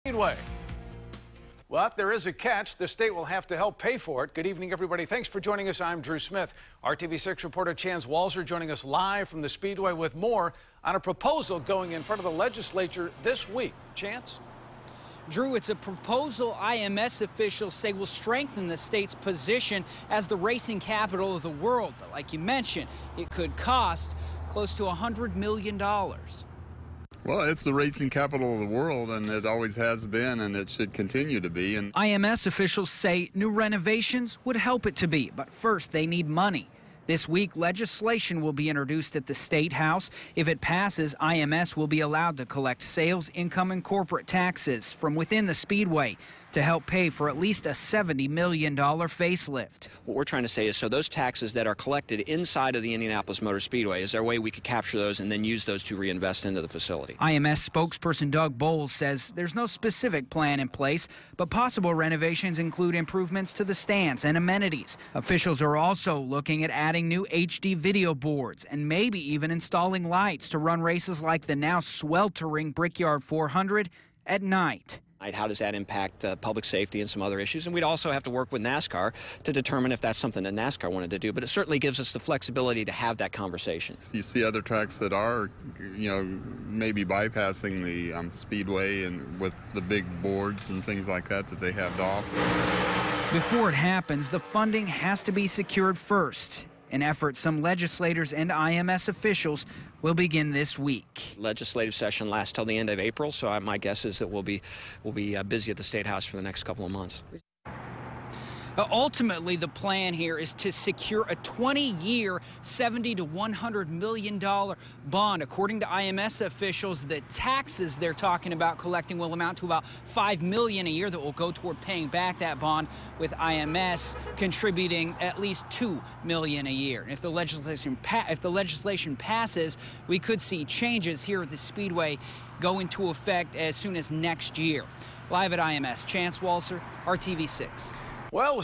Speedway. Well, there is a catch. The state will have to help pay for it. Good evening, everybody. Thanks for joining us. I'm Drew Smith. RTV6 reporter Chance Walzer joining us live from the Speedway with more on a proposal going in front of the legislature this week. Chance? Drew, it's a proposal IMS officials say will strengthen the state's position as the racing capital of the world. But like you mentioned, it could cost close to $100 million. Well, it's the racing capital of the world, and it always has been, and it should continue to be. And IMS officials say new renovations would help it to be, but first they need money. This week, legislation will be introduced at the State House. If it passes, IMS will be allowed to collect sales, income, and corporate taxes from within the Speedway to help pay for at least a $70 million facelift. What we're trying to say is, so those taxes that are collected inside of the Indianapolis Motor Speedway, is there a way we could capture those and then use those to reinvest into the facility? IMS spokesperson Doug Bowles says there's no specific plan in place, but possible renovations include improvements to the stands and amenities. Officials are also looking at adding new HD video boards and maybe even installing lights to run races like the now sweltering Brickyard 400 at night. How does that impact public safety and some other issues? And we'd also have to work with NASCAR to determine if that's something that NASCAR wanted to do. But it certainly gives us the flexibility to have that conversation. you see other tracks that are, maybe bypassing the speedway and with the big boards and things like that they have to offer. Before it happens, the funding has to be secured first. An effort some legislators and IMS officials will begin this week. Legislative session lasts till the end of April, so my guess is that we'll be busy at the State House for the next couple of months. Ultimately, the plan here is to secure a 20-year, $70 to $100 million bond. According to IMS officials, the taxes they're talking about collecting will amount to about $5 million a year that will go toward paying back that bond, with IMS contributing at least $2 million a year. And if the legislation passes, we could see changes here at the Speedway go into effect as soon as next year. Live at IMS, Chance Walzer, RTV6. Well,